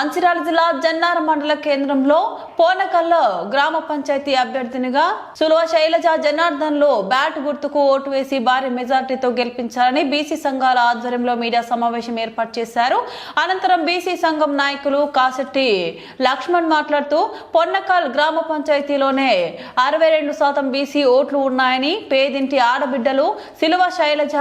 మంచిర్యాల జిల్లా జన్నారం మండల కేంద్రంలో పోనకల్లో గ్రామ పంచాయతీ అభ్యర్థినిగా సులువ శైలజ జనార్దన్ లో బ్యాట్ గుర్తుకు ఓటు వేసి భారీ మెజార్టీతో గెలిపించాలని బీసీ సంఘాల ఆధ్వర్యంలో మీడియా సమావేశం ఏర్పాటు చేశారు. అనంతరం బీసీ సంఘం నాయకులు కాశెట్టి లక్ష్మణ్ మాట్లాడుతూ పొన్నకల్ గ్రామ పంచాయతీలోనే 62% బీసీ ఓట్లు ఉన్నాయని, పేదింటి ఆడబిడ్డలు సులువ శైలజ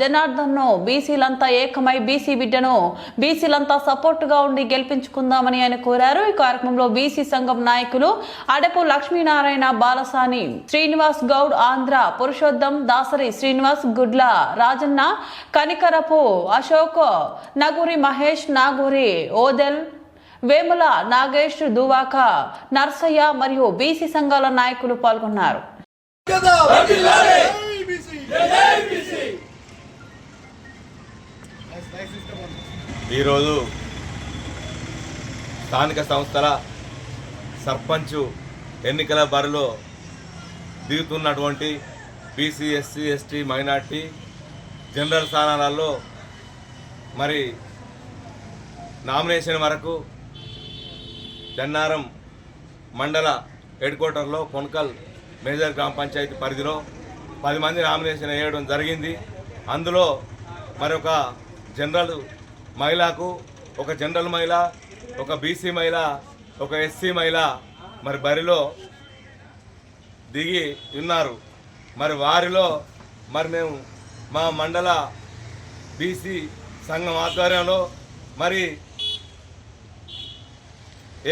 జనార్దన్ ను బీసీలంతా ఏకమై బీసీ బిడ్డను బీసీలంతా సపోర్ట్ గా ఉండి గెలిపించుకుందామని ఆయన కోరారు. ఈ కార్యక్రమంలో బీసీ సంఘం నాయకులు అడపు లక్ష్మీనారాయణ, బాలసాని, శ్రీనివాస్ గౌడ్, ఆంధ్ర పురుషోత్తం, దాసరి శ్రీనివాస్, గుడ్ల రాజన్న, కనికరపు అశోక్, నగూరి మహేష్, నాగూరి ఓదెల్, వేముల నాగేష్, దువాక నర్సయ్య మరియు బీసీ సంఘాల నాయకులు పాల్గొన్నారు. ఈరోజు స్థానిక సంస్థల సర్పంచ్ ఎన్నికల బరిలో దిగుతున్నటువంటి BC, SC, ST, minority general స్థానాలలో మరి నామినేషన్ వరకు జన్నారం మండల హెడ్ క్వార్టర్లో పొనకల్ మేజర్ గ్రామ పంచాయతీ పరిధిలో 10 మంది నామినేషన్ వేయడం జరిగింది. అందులో మరొక జనరల్ మహిళకు, ఒక జనరల్ మహిళ, ఒక బీసీ మహిళ, ఒక ఎస్సీ మహిళ మరి బరిలో దిగి ఉన్నారు. మరి వారిలో మరి మేము మా మండల బీసీ సంఘం ఆధ్వర్యంలో మరి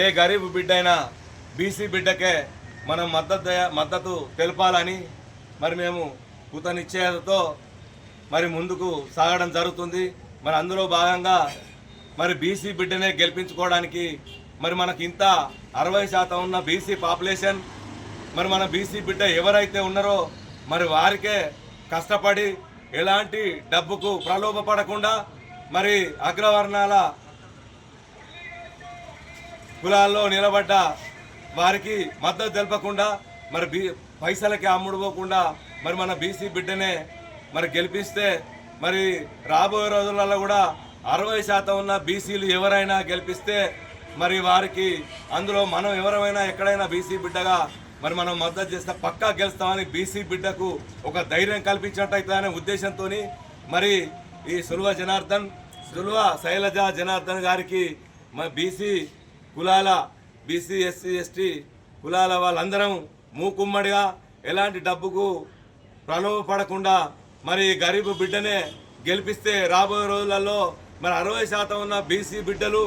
ఏ గరీబ్ బిడ్డ అయినా బీసీ బిడ్డకే మనం మద్దతు తెలపాలని మరి మేము కృత నిశ్చయతతో మరి ముందుకు సాగడం జరుగుతుంది. మరి అందులో భాగంగా మరి బీసీ బిడ్డనే గెలిపించుకోవడానికి మరి మనకి ఇంత 60% ఉన్న బీసీ పాపులేషన్, మరి మన బీసీ బిడ్డ ఎవరైతే ఉన్నారో మరి వారికే కష్టపడి ఎలాంటి డబ్బుకు ప్రలోభపడకుండా మరి అగ్రవర్ణాల కులాల్లో నిలబడ్డ వారికి మద్దతు తెలపకుండా మరి పైసలకి అమ్ముడుపోకుండా మరి మన బీసీ బిడ్డనే మరి గెలిపిస్తే మరి రాబోయే రోజులలో కూడా 60% ఉన్న బీసీలు ఎవరైనా గెలిపిస్తే మరి వారికి అందులో మనం ఎవరైనా ఎక్కడైనా బీసీ బిడ్డగా మరి మనం మద్దతు చేస్తే పక్కా గెలుస్తామని బీసీ బిడ్డకు ఒక ధైర్యం కల్పించినట్టయితే అనే ఉద్దేశంతో మరి ఈ సులువ శైలజ జనార్దన్ గారికి మరి బీసీ కులాల, బీసీ, ఎస్సీ, ఎస్టీ కులాల వాళ్ళందరం మూకుమ్మడిగా ఎలాంటి డబ్బుకు ప్రలోభపడకుండా మరి గరీబు బిడ్డనే గెలిపిస్తే రాబోయే రోజులలో మరి 60% ఉన్న బీసీ బిడ్డలు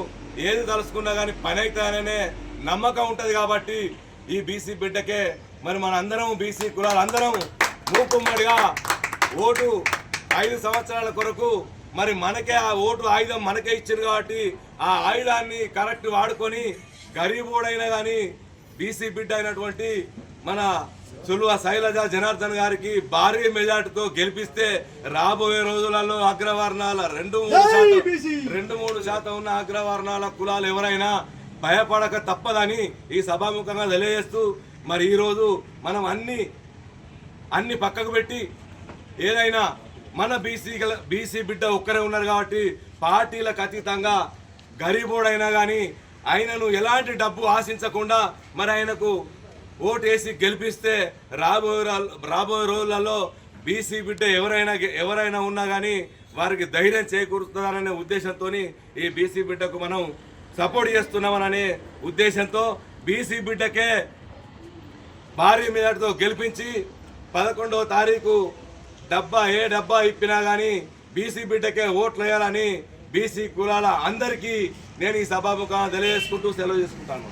ఏది తలుసుకున్నా కానీ పని అవుతాయనే నమ్మకం ఉంటుంది. కాబట్టి ఈ బీసీ బిడ్డకే మరి మనందరం బీసీ కులాలందరం మూకుమ్మడిగా ఓటు 5 సంవత్సరాల కొరకు మరి మనకే ఆ ఓటు ఆయుధం మనకే ఇచ్చారు. కాబట్టి ఆ ఆయుధాన్ని కరెక్ట్ వాడుకొని గరీబోడైనా కానీ బీసీ బిడ్డ అయినటువంటి మన సులువ శైలజ జనార్దన్ గారికి భారీ మెజార్టీతో గెలిపిస్తే రాబోయే రోజులలో అగ్రవర్ణాల 2-3% ఉన్న అగ్రవర్ణాల కులాలు ఎవరైనా భయపడక తప్పదని ఈ సభాముఖంగా తెలియజేస్తూ మరి ఈరోజు మనం అన్ని పక్కకు పెట్టి ఏదైనా మన బీసీ బిడ్డ ఒక్కరే ఉన్నారు కాబట్టి పార్టీలకు అతీతంగా గరీబోడైనా కానీ ఆయనను ఎలాంటి డబ్బు ఆశించకుండా మరి ఆయనకు ఓటేసి గెలిపిస్తే రాబోయే రోజులలో బీసీ బిడ్డ ఎవరైనా ఉన్నా కానీ వారికి ధైర్యం చేకూరుతుందనే ఉద్దేశంతో ఈ బీసీ బిడ్డకు మనం సపోర్ట్ చేస్తున్నామనే ఉద్దేశంతో బీసీ బిడ్డకే భారీ మెజార్టీతో గెలిపించి 11వ తారీఖు డబ్బా ఇప్పినా కానీ బీసీ బిడ్డకే ఓట్లు వేయాలని బీసీ కులాల అందరికీ నేను ఈ సభాముఖంగా తెలియజేసుకుంటూ సెలవు చేసుకుంటాను.